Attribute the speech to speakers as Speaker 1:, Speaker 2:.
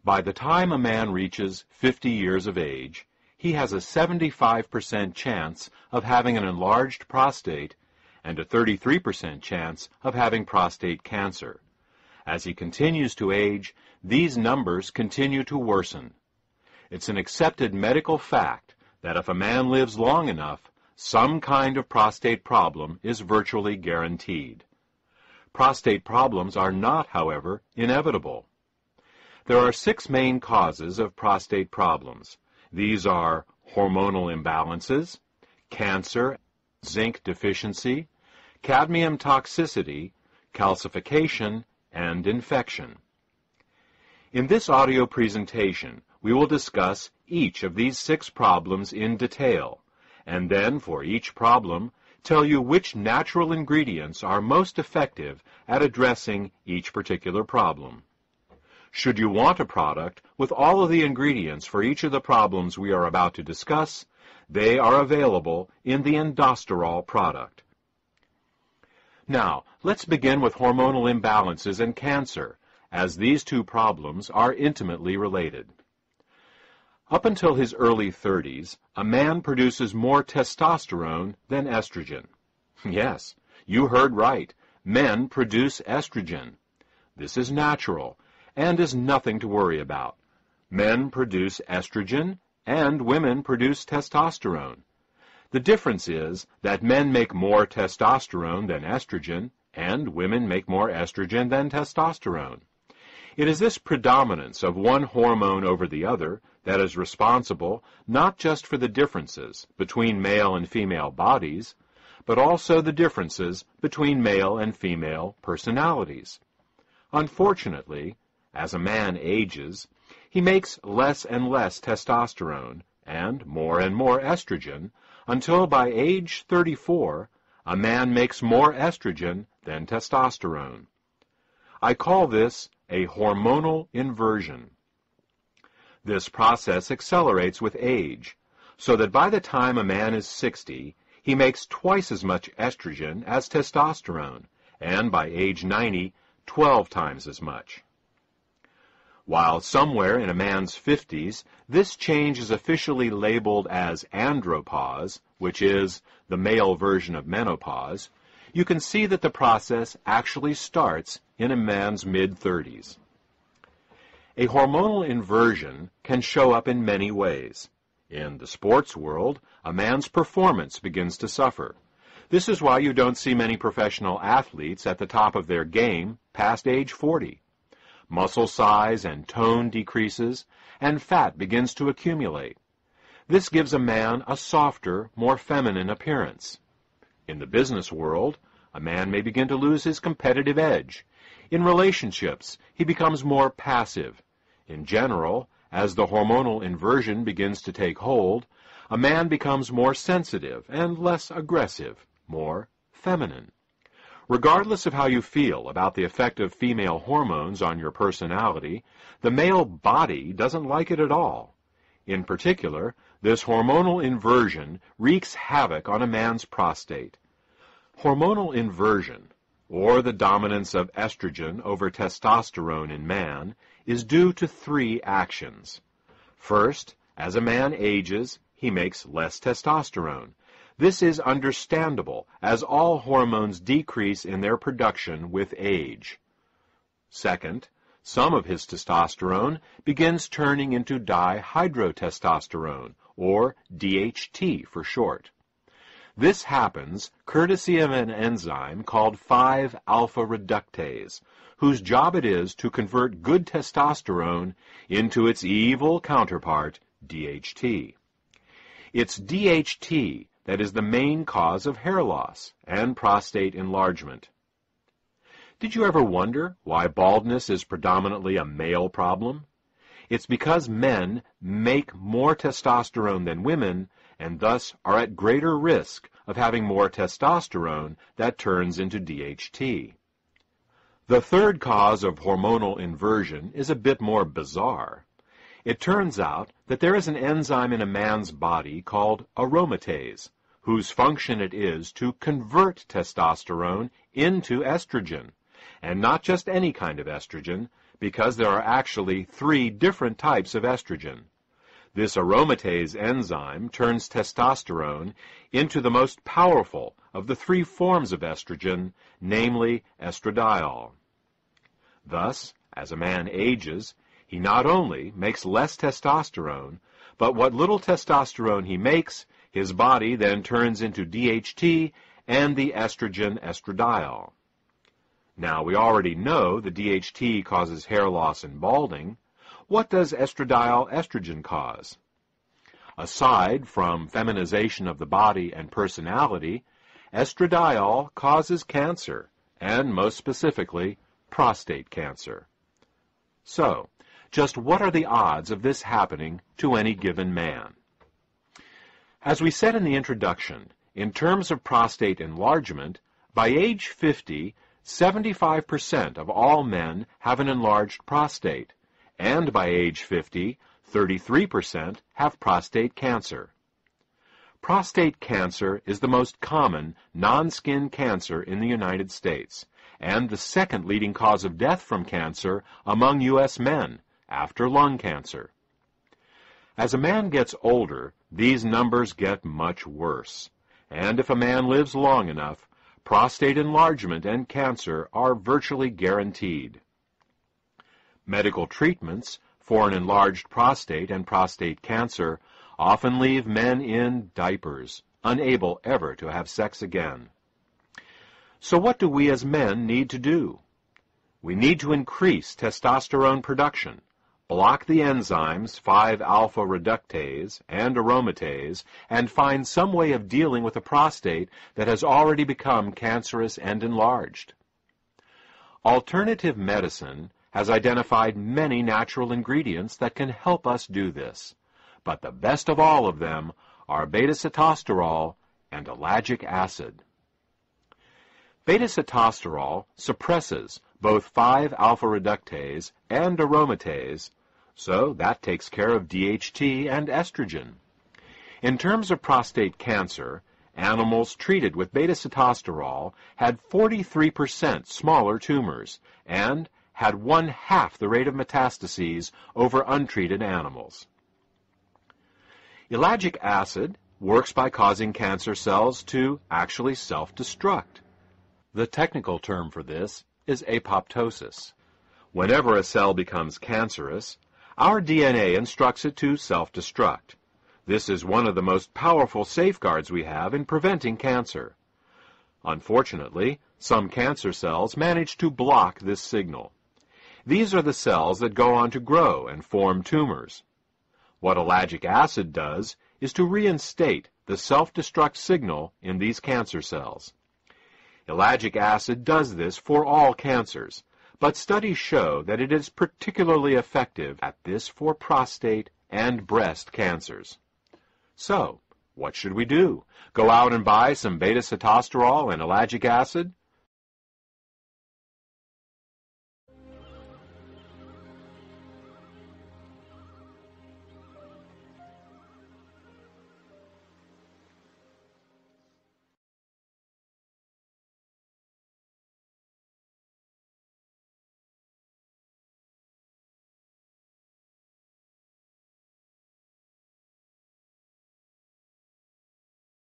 Speaker 1: By the time a man reaches 50 years of age, he has a 75% chance of having an enlarged prostate and a 33% chance of having prostate cancer. As he continues to age, these numbers continue to worsen. It's an accepted medical fact that if a man lives long enough, some kind of prostate problem is virtually guaranteed. Prostate problems are not, however, inevitable. There are 6 main causes of prostate problems. These are hormonal imbalances, cancer, zinc deficiency, cadmium toxicity, calcification, and infection. In this audio presentation, we will discuss each of these 6 problems in detail, and then for each problem, tell you which natural ingredients are most effective at addressing each particular problem. Should you want a product with all of the ingredients for each of the problems we are about to discuss, they are available in the Sitosterol product. Now, let's begin with hormonal imbalances and cancer, as these 2 problems are intimately related. Up until his early 30s, a man produces more testosterone than estrogen. Yes, you heard right. Men produce estrogen. This is natural and is nothing to worry about. Men produce estrogen and women produce testosterone. The difference is that men make more testosterone than estrogen and women make more estrogen than testosterone. It is this predominance of one hormone over the other that is responsible not just for the differences between male and female bodies, but also the differences between male and female personalities. Unfortunately, as a man ages, he makes less and less testosterone and more estrogen until by age 34, a man makes more estrogen than testosterone. I call this a hormonal inversion. This process accelerates with age, so that by the time a man is 60, he makes twice as much estrogen as testosterone, and by age 90, 12 times as much. While somewhere in a man's 50s, this change is officially labeled as andropause, which is the male version of menopause, you can see that the process actually starts in a man's mid-30s. A hormonal inversion can show up in many ways. In the sports world, a man's performance begins to suffer. This is why you don't see many professional athletes at the top of their game past age 40. Muscle size and tone decreases, and fat begins to accumulate. This gives a man a softer, more feminine appearance. In the business world, a man may begin to lose his competitive edge. In relationships, he becomes more passive. In general, as the hormonal inversion begins to take hold, a man becomes more sensitive and less aggressive, more feminine. Regardless of how you feel about the effect of female hormones on your personality, the male body doesn't like it at all. In particular, this hormonal inversion wreaks havoc on a man's prostate. Hormonal inversion, or the dominance of estrogen over testosterone in man, is due to 3 actions. First, as a man ages, he makes less testosterone. This is understandable, as all hormones decrease in their production with age. Second, some of his testosterone begins turning into dihydrotestosterone, or DHT for short. This happens courtesy of an enzyme called 5-alpha reductase, whose job it is to convert good testosterone into its evil counterpart, DHT. It's DHT that is the main cause of hair loss and prostate enlargement. Did you ever wonder why baldness is predominantly a male problem? It's because men make more testosterone than women and thus are at greater risk of having more testosterone that turns into DHT. The third cause of hormonal inversion is a bit more bizarre. It turns out that there is an enzyme in a man's body called aromatase, whose function it is to convert testosterone into estrogen, and not just any kind of estrogen, because there are actually 3 different types of estrogen. This aromatase enzyme turns testosterone into the most powerful of the 3 forms of estrogen, namely estradiol. Thus, as a man ages, he not only makes less testosterone, but what little testosterone he makes, his body then turns into DHT and the estrogen estradiol. Now, we already know the DHT causes hair loss and balding. What does estradiol estrogen cause? Aside from feminization of the body and personality, estradiol causes cancer, and most specifically, prostate cancer. So, just what are the odds of this happening to any given man? As we said in the introduction, in terms of prostate enlargement, by age 50, 75% of all men have an enlarged prostate, and by age 50, 33% have prostate cancer. Prostate cancer is the most common non-skin cancer in the United States, and the second leading cause of death from cancer among U.S. men, after lung cancer. As a man gets older, these numbers get much worse, and if a man lives long enough, prostate enlargement and cancer are virtually guaranteed. Medical treatments for an enlarged prostate and prostate cancer often leave men in diapers, unable ever to have sex again. So what do we as men need to do? We need to increase testosterone production, block the enzymes 5-alpha reductase and aromatase, and find some way of dealing with a prostate that has already become cancerous and enlarged. Alternative medicine has identified many natural ingredients that can help us do this, but the best of all of them are beta-sitosterol and ellagic acid. Beta-sitosterol suppresses both 5-alpha reductase and aromatase, so that takes care of DHT and estrogen. In terms of prostate cancer, animals treated with beta-sitosterol had 43% smaller tumors and had 1/2 the rate of metastases over untreated animals. Ellagic acid works by causing cancer cells to actually self-destruct. The technical term for this is apoptosis. Whenever a cell becomes cancerous, our DNA instructs it to self-destruct. This is one of the most powerful safeguards we have in preventing cancer. Unfortunately, some cancer cells manage to block this signal. These are the cells that go on to grow and form tumors. What ellagic acid does is to reinstate the self-destruct signal in these cancer cells. Ellagic acid does this for all cancers, but studies show that it is particularly effective at this for prostate and breast cancers. So, what should we do? Go out and buy some beta-sitosterol and ellagic acid?